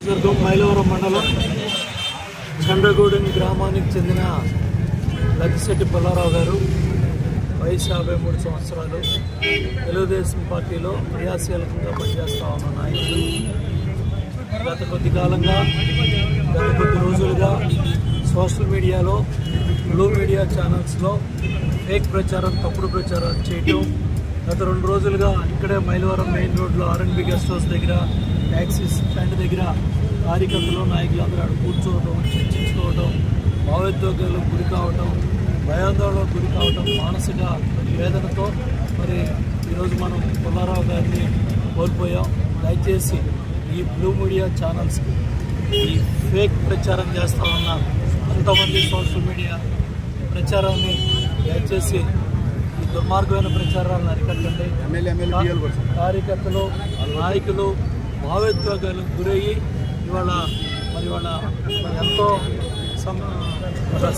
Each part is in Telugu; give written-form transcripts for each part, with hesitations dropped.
నియోజకవర్గం మైలవరం మండలం చంద్రగూడెం గ్రామానికి చెందిన లక్కిశెట్టి పుల్లారావు గారు వయసు 53 సంవత్సరాలు తెలుగుదేశం పార్టీలో క్రియాశీలకంగా పనిచేస్తూ ఉన్న నాయకులు. గత కొద్ది రోజులుగా సోషల్ మీడియాలో బ్లూ మీడియా ఛానల్స్లో ఫేక్ ప్రచారం, తప్పుడు ప్రచారం చేయటం. గత 2 రోజులుగా ఇక్కడే మైలవరం మెయిన్ రోడ్లో ఆర్ఎన్బి గెస్ట్ హౌస్ దగ్గర, ట్యాక్సీ స్టాండ్ దగ్గర కార్యకర్తలు, నాయకులు అందరూ కూర్చోవడం, చర్చించుకోవడం, భావోద్వేగాలకు గురి కావడం, భయాందోళనకు గురి కావడం, మానసిక వేదనతో మరి ఈరోజు మనం పుల్లారావు గారిని కోల్పోయాం. దయచేసి ఈ బ్లూ మీడియా ఛానల్స్కి ఈ ఫేక్ ప్రచారం చేస్తూ ఉన్న కొంతమంది సోషల్ మీడియా ప్రచారాన్ని దయచేసి ఈ దుర్మార్గమైన ప్రచారాలను అరికట్టండి. కార్యకర్తలు, నాయకులు భావోద్వేగాలకు గురయ్యి ఇవాళ ఎంతో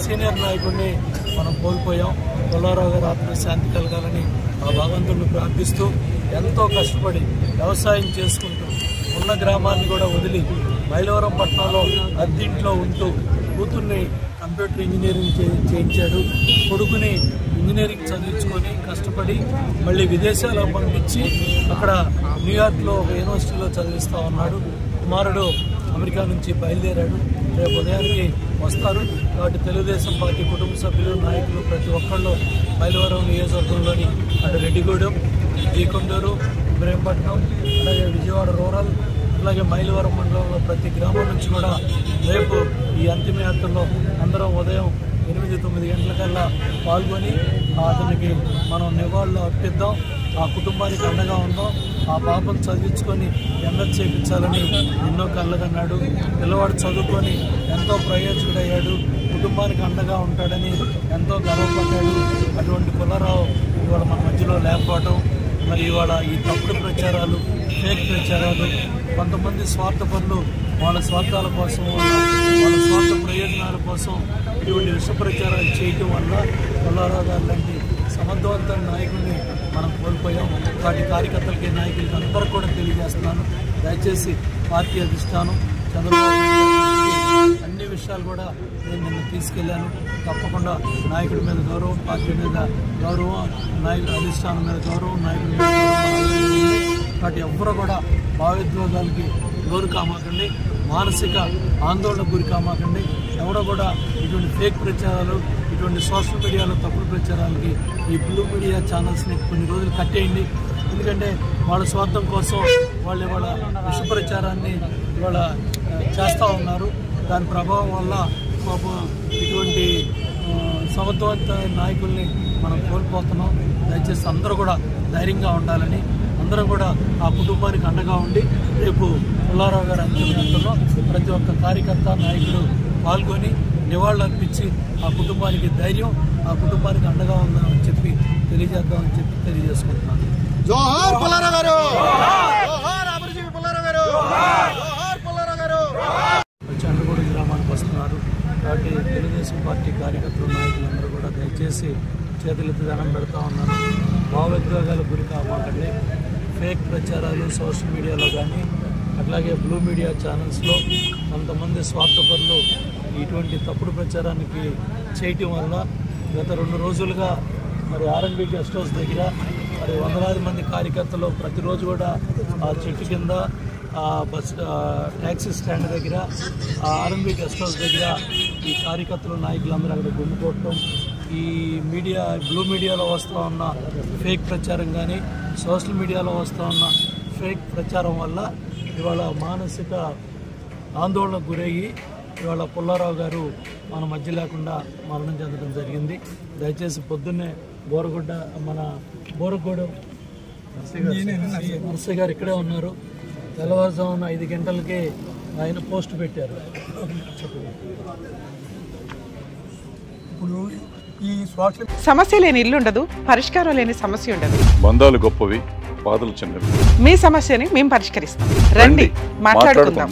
సీనియర్ నాయకుడిని మనం కోల్పోయాం. పుల్లారావు గారు ఆత్మశాంతి కలగాలని ఆ భగవంతుడిని ప్రార్థిస్తూ ఎంతో కష్టపడి వ్యవసాయం చేసుకుంటూ ఉన్న గ్రామాన్ని కూడా వదిలి మైలవరం పట్టణంలో అద్దెంట్లో ఉంటూ కూతుర్ని కంప్యూటర్ ఇంజనీరింగ్ చేయించాడు, కొడుకుని ఇంజనీరింగ్ చదివించుకొని కష్టపడి మళ్ళీ విదేశాల్లో పంపించి అక్కడ న్యూయార్క్లో ఒక యూనివర్సిటీలో చదివిస్తూ ఉన్నాడు. కుమారుడు అమెరికా నుంచి బయలుదేరాడు, రేపు ఉదయానికి వస్తారు. కాబట్టి తెలుగుదేశం పార్టీ కుటుంబ సభ్యులు, నాయకులు ప్రతి ఒక్కళ్ళు మైలవరం నియోజకవర్గంలోని అటు రెడ్డిగూడెం, జీకొండూరు, ఇబ్రహీంపట్నం, అలాగే విజయవాడ రూరల్, అలాగే మైలవరం మండలంలో ప్రతి గ్రామం నుంచి కూడా రేపు ఈ అంతిమయాత్రలో అందరం ఉదయం 8-9 గంటలకల్లా పాల్గొని అతనికి మనం నివాళులు అర్పిద్దాం. ఆ కుటుంబానికి అండగా ఉందాం. ఆ పాపను చదివించుకొని ఎంఎస్ చేయించాలని ఎన్నో కళ్ళగన్నాడు. పిల్లవాడు చదువుకొని ఎంతో ప్రయోజకుడయ్యాడు, కుటుంబానికి అండగా ఉంటాడని ఎంతో గర్వపడ్డాడు. అటువంటి పుల్లారావు ఇవాళ మన మధ్యలో లేకపోవడం, మరి ఇవాళ ఈ తప్పుడు ప్రచారాలు, ఫేక్ ప్రచారాలు, కొంతమంది స్వార్థపరులు వాళ్ళ స్వార్థాల కోసం, వాళ్ళ స్వార్థ ప్రయోజనాల కోసం ఇటువంటి విష ప్రచారాలు చేయటం వల్ల పుల్లారావు గారు లాంటి సమర్థవంతమైన నాయకుడిని మనం కోల్పోయాం. వాటి కార్యకర్తలకి, నాయకులకి అందరూ కూడా తెలియజేస్తున్నాను. దయచేసి పార్టీ అధిష్టానం చంద్రబాబు అన్ని విషయాలు కూడా నేను నిన్న తీసుకెళ్లాను. తప్పకుండా నాయకుడి మీద గౌరవం, పార్టీ మీద గౌరవం, నాయకుడి అధిష్టానం మీద గౌరవం, నాయకుడి మీద గౌరవం. వాటి ఎవ్వరూ కూడా భావోద్వేగాలకి లోను కామాకండి, మానసిక ఆందోళనకు గురి కామాకండి. ఎవరో కూడా ఇటువంటి ఫేక్ ప్రచారాలు, ఇటువంటి సోషల్ మీడియాలో తప్పుడు ప్రచారాలకి ఈ బ్లూ మీడియా ఛానల్స్ని కొన్ని రోజులు కట్టేయండి. ఎందుకంటే వాళ్ళ స్వార్థం కోసం వాళ్ళు ఇవాళ విష ప్రచారాన్ని ఇవాళ చేస్తూ ఉన్నారు. దాని ప్రభావం వల్ల ఇటువంటి సమర్థవంత నాయకుల్ని మనం కోల్పోతున్నాం. దయచేసి అందరూ కూడా ధైర్యంగా ఉండాలని, అందరూ కూడా ఆ కుటుంబానికి అండగా ఉండి రేపు పుల్లారావు గారి అంతిమయాత్రలో ప్రతి ఒక్క కార్యకర్త, నాయకుడు పాల్గొని నివాళులు అర్పించి ఆ కుటుంబానికి ధైర్యం, ఆ కుటుంబానికి అండగా ఉందని చెప్పి తెలియజేద్దామని చెప్పి తెలియజేసుకుంటున్నాను. జోహార్ పుల్లారావు గారు, జోహార్ అమరజీవి పుల్లారావు గారు, జోహార్ పుల్లారావు గారు. చంద్రగూడెం గ్రామానికి వస్తున్నారు. కాబట్టి తెలుగుదేశం పార్టీ కార్యకర్తలు, నాయకులందరూ కూడా దయచేసి చేతులెత్తి దండం పెడతా ఉన్నారు. భావోద్వేగాలకు గురి కామాకండి. ఫేక్ ప్రచారాలు సోషల్ మీడియాలో కానీ, అట్లాగే బ్లూ మీడియా ఛానల్స్లో కొంతమంది స్వార్థపరులు ఇటువంటి తప్పుడు ప్రచారానికి చేయటం వల్ల గత 2 రోజులుగా మరి ఆర్ఎన్బి గెస్ట్ హౌస్ దగ్గర మరి వందలాది మంది కార్యకర్తలు ప్రతిరోజు కూడా ఆ చెట్టు కింద, ట్యాక్సీ స్టాండ్ దగ్గర, ఆర్ఎన్బి గెస్ట్ హౌస్ దగ్గర ఈ కార్యకర్తలు, నాయకులందరూ అక్కడ గుమ్మికొట్టడం, ఈ మీడియా బ్లూ మీడియాలో వస్తూ ఉన్న ఫేక్ ప్రచారం కానీ, సోషల్ మీడియాలో వస్తూ ఉన్న ఫేక్ ప్రచారం వల్ల ఇవాళ మానసిక ఆందోళనకు గురయ్యి ఇవాళ పుల్లారావు గారు మన మధ్య లేకుండా మరణం చెందడం జరిగింది. దయచేసి పొద్దున్నే బోరగూడెం నర్సయ్య గారు ఇక్కడే ఉన్నారు. తెల్లవారుజామున 5 గంటలకి ఆయన పోస్ట్ పెట్టారు. ఇప్పుడు ఈ సోషల్ సమస్య లేని ఇల్లు ఉండదు, పరిష్కారం లేని సమస్య ఉండదు. బంధాలు గొప్పవి, బాధలు చిన్నవి. మీ సమస్యని మేము పరిష్కరిస్తాం. రండి, మాట్లాడుకుందాం.